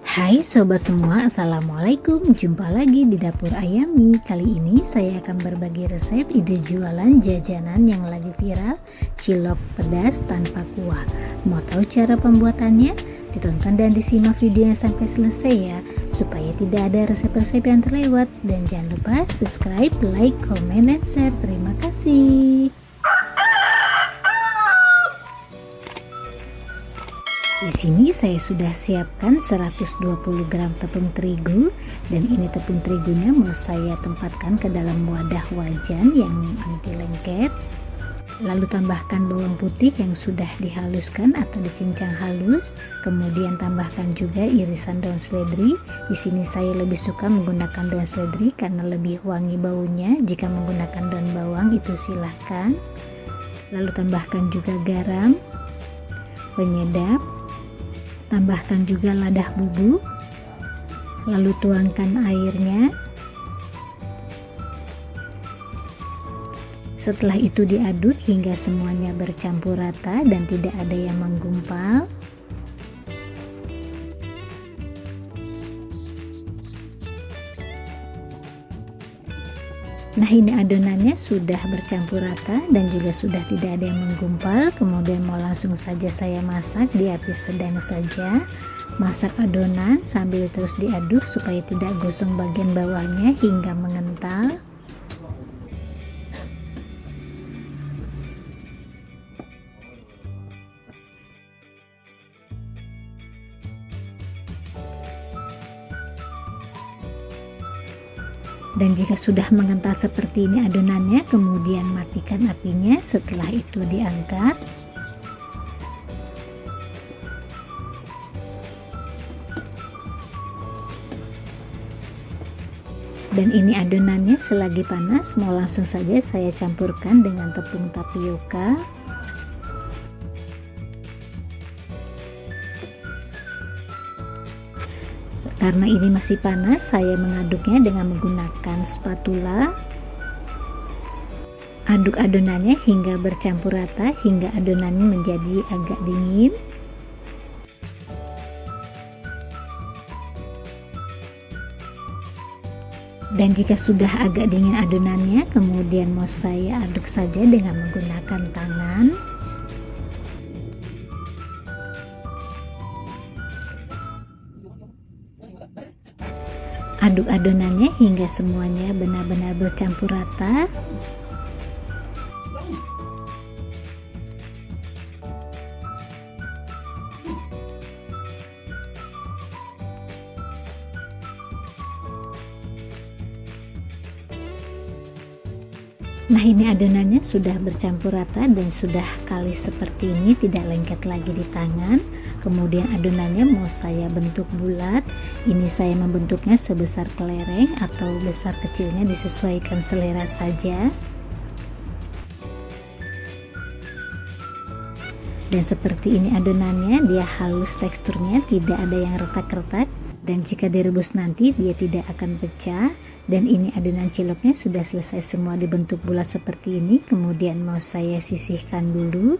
Hai sobat semua, assalamualaikum. Jumpa lagi di dapur Ayami. Kali ini saya akan berbagi resep ide jualan jajanan yang lagi viral, cilok pedas tanpa kuah. Mau tahu cara pembuatannya? Ditonton dan disimak videonya sampai selesai ya, supaya tidak ada resep-resep yang terlewat. Dan jangan lupa subscribe, like, comment, dan share. Terima kasih. Di sini saya sudah siapkan 120 gram tepung terigu, dan ini tepung terigunya mau saya tempatkan ke dalam wadah wajan yang anti lengket. Lalu tambahkan bawang putih yang sudah dihaluskan atau dicincang halus. Kemudian tambahkan juga irisan daun seledri. Di sini saya lebih suka menggunakan daun seledri karena lebih wangi baunya. Jika menggunakan daun bawang itu silahkan. Lalu tambahkan juga garam, penyedap. Tambahkan juga lada bubuk, lalu tuangkan airnya. Setelah itu diaduk hingga semuanya bercampur rata dan tidak ada yang menggumpal. Nah, ini adonannya sudah bercampur rata dan juga sudah tidak ada yang menggumpal. Kemudian mau langsung saja saya masak di api sedang saja. Masak adonan sambil terus diaduk supaya tidak gosong bagian bawahnya hingga mengental. Dan jika sudah mengental seperti ini adonannya, kemudian matikan apinya. Setelah itu diangkat. Dan ini adonannya selagi panas, mau langsung saja saya campurkan dengan tepung tapioka. Karena ini masih panas, saya mengaduknya dengan menggunakan spatula. Aduk adonannya hingga bercampur rata, hingga adonannya menjadi agak dingin. Dan jika sudah agak dingin adonannya, kemudian mau saya aduk saja dengan menggunakan tangan. Aduk adonannya hingga semuanya benar-benar bercampur rata. Nah, ini adonannya sudah bercampur rata dan sudah kalis seperti ini, tidak lengket lagi di tangan. Kemudian adonannya mau saya bentuk bulat. Ini saya membentuknya sebesar kelereng atau besar kecilnya disesuaikan selera saja. Dan seperti ini adonannya, dia halus teksturnya, tidak ada yang retak-retak. Dan jika direbus nanti dia tidak akan pecah. Dan ini adonan ciloknya sudah selesai semua dibentuk bulat seperti ini. Kemudian mau saya sisihkan dulu.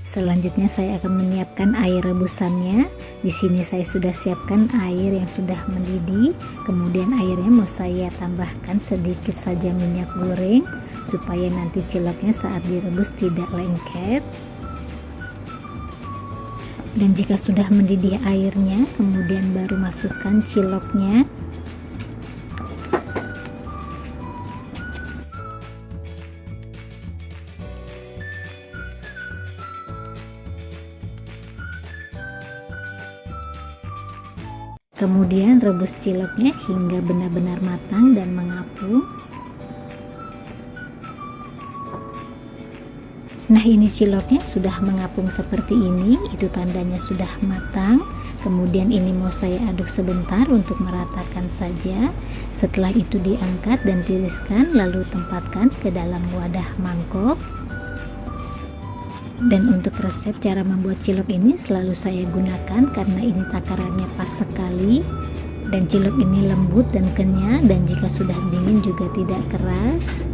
Selanjutnya saya akan menyiapkan air rebusannya. Di sini saya sudah siapkan air yang sudah mendidih. Kemudian airnya mau saya tambahkan sedikit saja minyak goreng supaya nanti ciloknya saat direbus tidak lengket. Dan jika sudah mendidih airnya, kemudian baru masukkan ciloknya. Kemudian rebus ciloknya hingga benar-benar matang dan mengapung. Nah, ini ciloknya sudah mengapung seperti ini, itu tandanya sudah matang. Kemudian ini mau saya aduk sebentar untuk meratakan saja. Setelah itu diangkat dan tiriskan, lalu tempatkan ke dalam wadah mangkok. Dan untuk resep cara membuat cilok ini selalu saya gunakan karena ini takarannya pas sekali. Dan cilok ini lembut dan kenyal, dan jika sudah dingin juga tidak keras.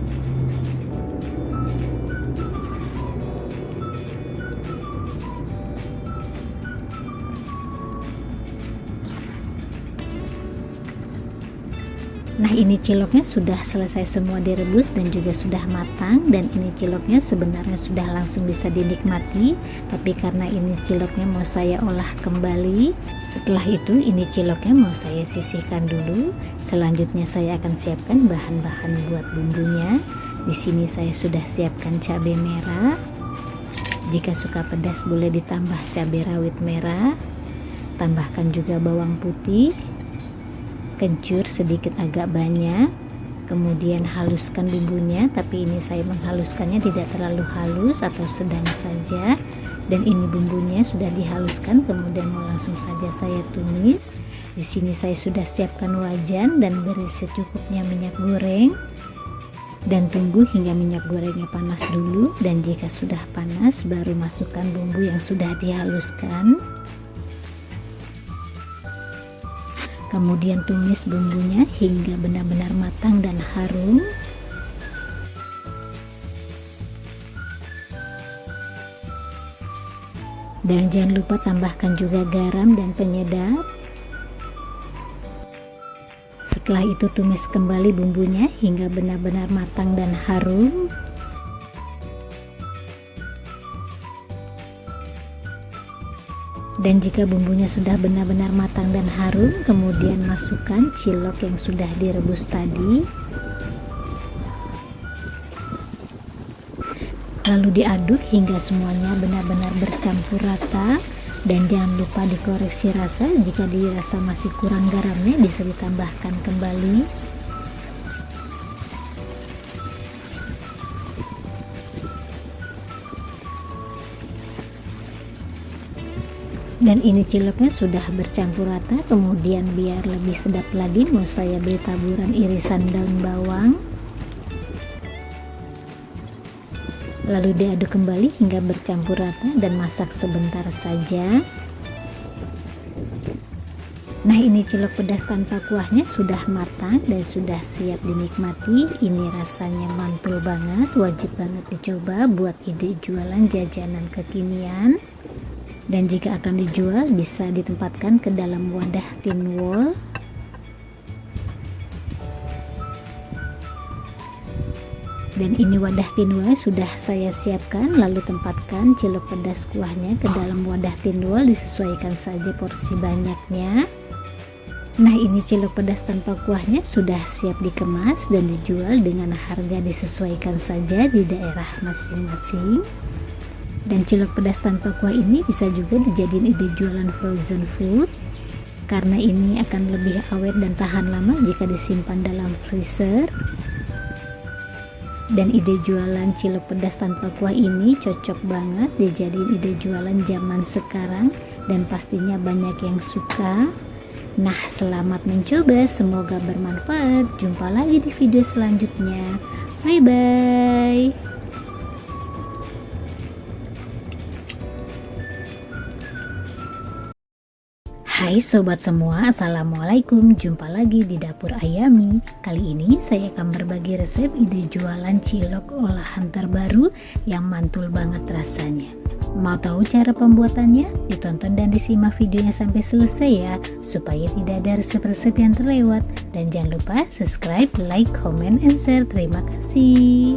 Nah, ini ciloknya sudah selesai semua direbus dan juga sudah matang, dan ini ciloknya sebenarnya sudah langsung bisa dinikmati, tapi karena ini ciloknya mau saya olah kembali. Setelah itu ini ciloknya mau saya sisihkan dulu. Selanjutnya saya akan siapkan bahan-bahan buat bumbunya. Di sini saya sudah siapkan cabai merah. Jika suka pedas boleh ditambah cabai rawit merah. Tambahkan juga bawang putih, kencur sedikit agak banyak, kemudian haluskan bumbunya, tapi ini saya menghaluskannya tidak terlalu halus atau sedang saja. Dan ini bumbunya sudah dihaluskan, kemudian mau langsung saja saya tumis. Di sini saya sudah siapkan wajan dan beri secukupnya minyak goreng, dan tunggu hingga minyak gorengnya panas dulu, dan jika sudah panas baru masukkan bumbu yang sudah dihaluskan. Kemudian tumis bumbunya hingga benar-benar matang dan harum. Dan jangan lupa tambahkan juga garam dan penyedap. Setelah itu tumis kembali bumbunya hingga benar-benar matang dan harum. Dan jika bumbunya sudah benar-benar matang dan harum, kemudian masukkan cilok yang sudah direbus tadi. Lalu diaduk hingga semuanya benar-benar bercampur rata. Dan jangan lupa dikoreksi rasa, jika dirasa masih kurang garamnya bisa ditambahkan kembali. Dan ini ciloknya sudah bercampur rata, kemudian biar lebih sedap lagi mau saya beri taburan irisan daun bawang. Lalu diaduk kembali hingga bercampur rata dan masak sebentar saja. Nah, ini cilok pedas tanpa kuahnya sudah matang dan sudah siap dinikmati. Ini rasanya mantul banget, wajib banget dicoba buat ide jualan jajanan kekinian. Dan jika akan dijual bisa ditempatkan ke dalam wadah tin wall. Dan ini wadah tin wall sudah saya siapkan, lalu tempatkan cilok pedas kuahnya ke dalam wadah tin wall, disesuaikan saja porsi banyaknya. Nah, ini cilok pedas tanpa kuahnya sudah siap dikemas dan dijual dengan harga disesuaikan saja di daerah masing-masing. Dan cilok pedas tanpa kuah ini bisa juga dijadiin ide jualan frozen food, karena ini akan lebih awet dan tahan lama jika disimpan dalam freezer. Dan ide jualan cilok pedas tanpa kuah ini cocok banget dijadiin ide jualan zaman sekarang, dan pastinya banyak yang suka. Nah, selamat mencoba, semoga bermanfaat. Jumpa lagi di video selanjutnya. Bye bye. Hai sobat semua, assalamualaikum. Jumpa lagi di dapur Ayami. Kali ini saya akan berbagi resep ide jualan cilok olahan terbaru yang mantul banget rasanya. Mau tahu cara pembuatannya? Ditonton dan disimak videonya sampai selesai ya, supaya tidak ada resep-resep yang terlewat. Dan jangan lupa subscribe, like, comment, and share. Terima kasih.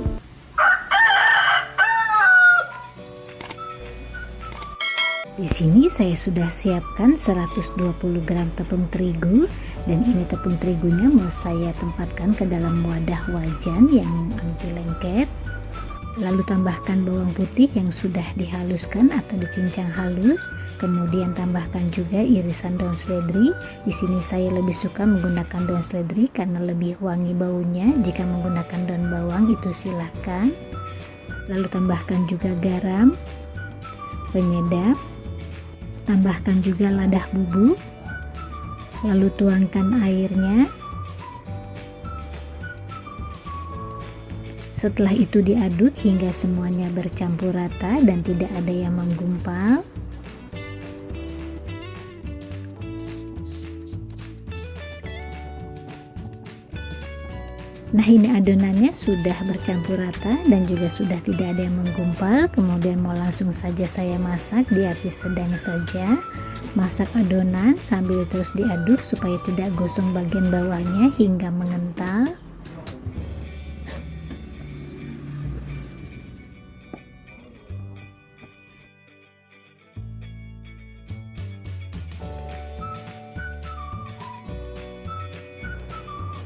Di sini saya sudah siapkan 120 gram tepung terigu, dan ini tepung terigunya mau saya tempatkan ke dalam wadah wajan yang anti lengket. Lalu tambahkan bawang putih yang sudah dihaluskan atau dicincang halus, kemudian tambahkan juga irisan daun seledri. Di sini saya lebih suka menggunakan daun seledri karena lebih wangi baunya. Jika menggunakan daun bawang itu silahkan. Lalu tambahkan juga garam, penyedap. Tambahkan juga lada bubuk, lalu tuangkan airnya. Setelah itu diaduk hingga semuanya bercampur rata dan tidak ada yang menggumpal. Nah, ini adonannya sudah bercampur rata dan juga sudah tidak ada yang menggumpal. Kemudian mau langsung saja saya masak di api sedang saja. Masak adonan sambil terus diaduk supaya tidak gosong bagian bawahnya hingga mengental.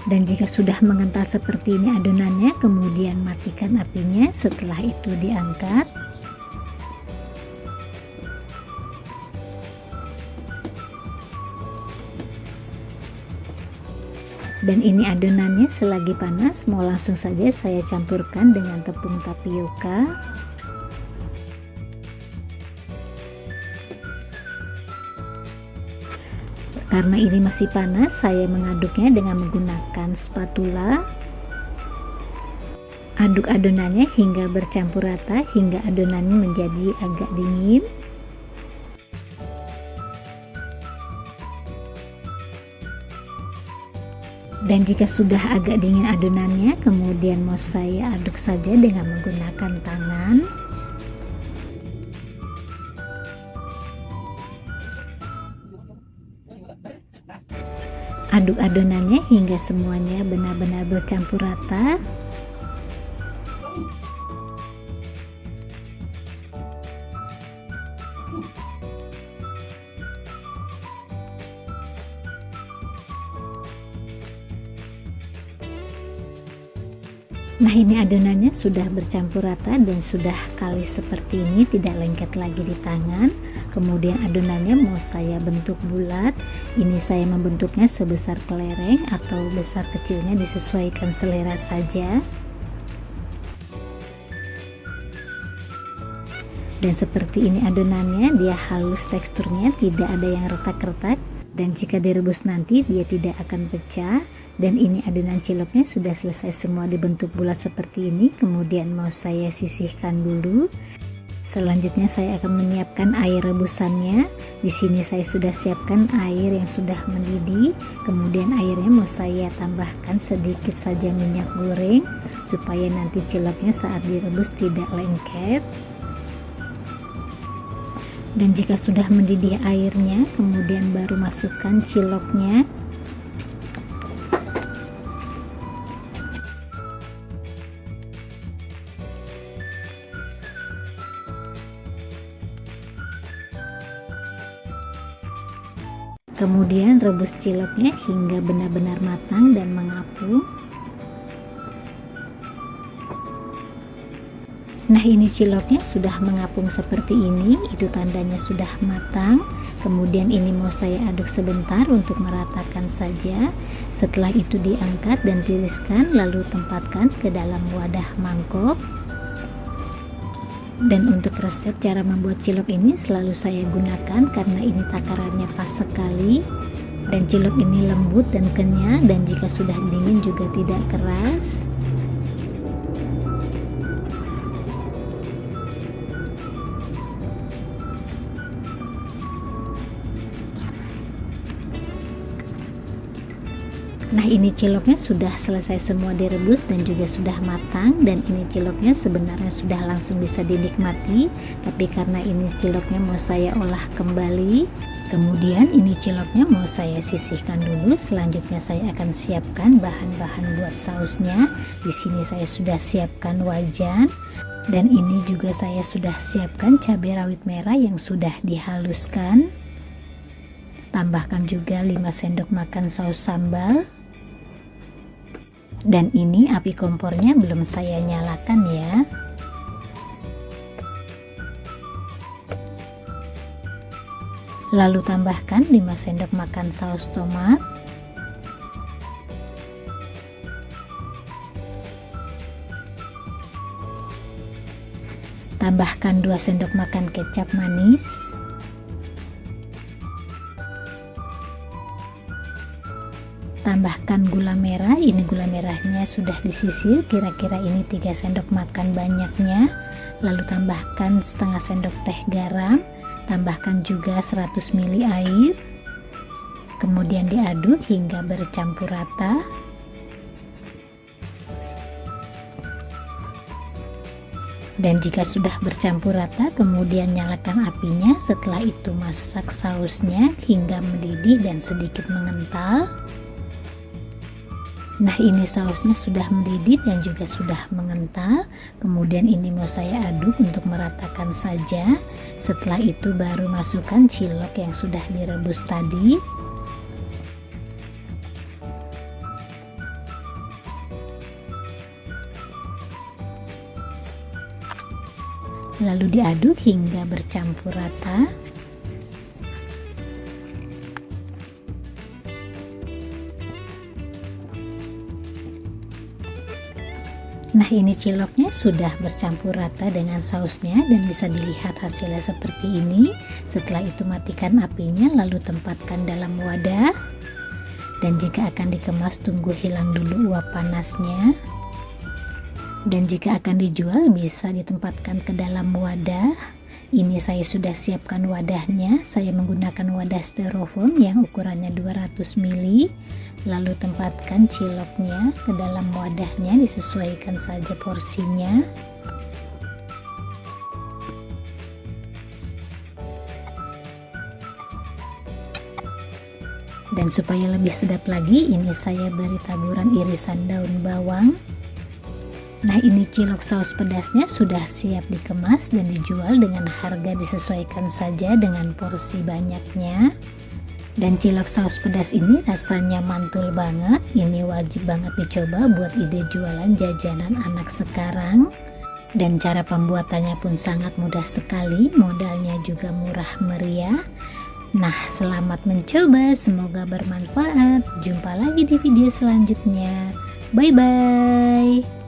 Dan jika sudah mengental seperti ini adonannya, kemudian matikan apinya. Setelah itu diangkat. Dan ini adonannya selagi panas, mau langsung saja saya campurkan dengan tepung tapioka. Karena ini masih panas, saya mengaduknya dengan menggunakan spatula. Aduk adonannya hingga bercampur rata, hingga adonannya menjadi agak dingin. Dan jika sudah agak dingin adonannya, kemudian mau saya aduk saja dengan menggunakan tangan. Aduk adonannya hingga semuanya benar-benar bercampur rata. Nah, ini adonannya sudah bercampur rata dan sudah kalis seperti ini, tidak lengket lagi di tangan. Kemudian adonannya mau saya bentuk bulat. Ini saya membentuknya sebesar kelereng atau besar kecilnya disesuaikan selera saja. Dan seperti ini adonannya, dia halus teksturnya, tidak ada yang retak-retak. Dan jika direbus nanti dia tidak akan pecah. Dan ini adonan ciloknya sudah selesai semua dibentuk bulat seperti ini. Kemudian mau saya sisihkan dulu. Selanjutnya saya akan menyiapkan air rebusannya. Di sini saya sudah siapkan air yang sudah mendidih. Kemudian airnya mau saya tambahkan sedikit saja minyak goreng supaya nanti ciloknya saat direbus tidak lengket. Dan jika sudah mendidih airnya, kemudian baru masukkan ciloknya. Kemudian rebus ciloknya hingga benar-benar matang dan mengapung. Nah, ini ciloknya sudah mengapung seperti ini, itu tandanya sudah matang. Kemudian ini mau saya aduk sebentar untuk meratakan saja. Setelah itu diangkat dan tiriskan, lalu tempatkan ke dalam wadah mangkok. Dan untuk resep cara membuat cilok ini selalu saya gunakan karena ini takarannya pas sekali. Dan cilok ini lembut dan kenyal, dan jika sudah dingin juga tidak keras. Nah, ini ciloknya sudah selesai semua direbus dan juga sudah matang. Dan ini ciloknya sebenarnya sudah langsung bisa dinikmati, tapi karena ini ciloknya mau saya olah kembali. Kemudian ini ciloknya mau saya sisihkan dulu. Selanjutnya saya akan siapkan bahan-bahan buat sausnya. Di sini saya sudah siapkan wajan. Dan ini juga saya sudah siapkan cabai rawit merah yang sudah dihaluskan. Tambahkan juga 5 sendok makan saus sambal. Dan ini api kompornya belum saya nyalakan ya. Lalu tambahkan 5 sendok makan saus tomat. Tambahkan 2 sendok makan kecap manis. Tambahkan gula merah, ini gula merahnya sudah disisir, kira-kira ini 3 sendok makan banyaknya. Lalu tambahkan setengah sendok teh garam, tambahkan juga 100 ml air. Kemudian diaduk hingga bercampur rata. Dan jika sudah bercampur rata, kemudian nyalakan apinya. Setelah itu masak sausnya hingga mendidih dan sedikit mengental. Nah, ini sausnya sudah mendidih dan juga sudah mengental. Kemudian ini mau saya aduk untuk meratakan saja. Setelah itu baru masukkan cilok yang sudah direbus tadi. Lalu diaduk hingga bercampur rata. Nah, ini ciloknya sudah bercampur rata dengan sausnya dan bisa dilihat hasilnya seperti ini. Setelah itu matikan apinya lalu tempatkan dalam wadah. Dan jika akan dikemas tunggu hilang dulu uap panasnya. Dan jika akan dijual bisa ditempatkan ke dalam wadah. Ini saya sudah siapkan wadahnya. Saya menggunakan wadah styrofoam yang ukurannya 200 ml. Lalu tempatkan ciloknya ke dalam wadahnya, disesuaikan saja porsinya. Dan supaya lebih sedap lagi, ini saya beri taburan irisan daun bawang. Nah, ini cilok saus pedasnya sudah siap dikemas dan dijual dengan harga disesuaikan saja dengan porsi banyaknya. Dan cilok saus pedas ini rasanya mantul banget. Ini wajib banget dicoba buat ide jualan jajanan anak sekarang. Dan cara pembuatannya pun sangat mudah sekali, modalnya juga murah meriah. Nah, selamat mencoba, semoga bermanfaat. Jumpa lagi di video selanjutnya. Bye bye.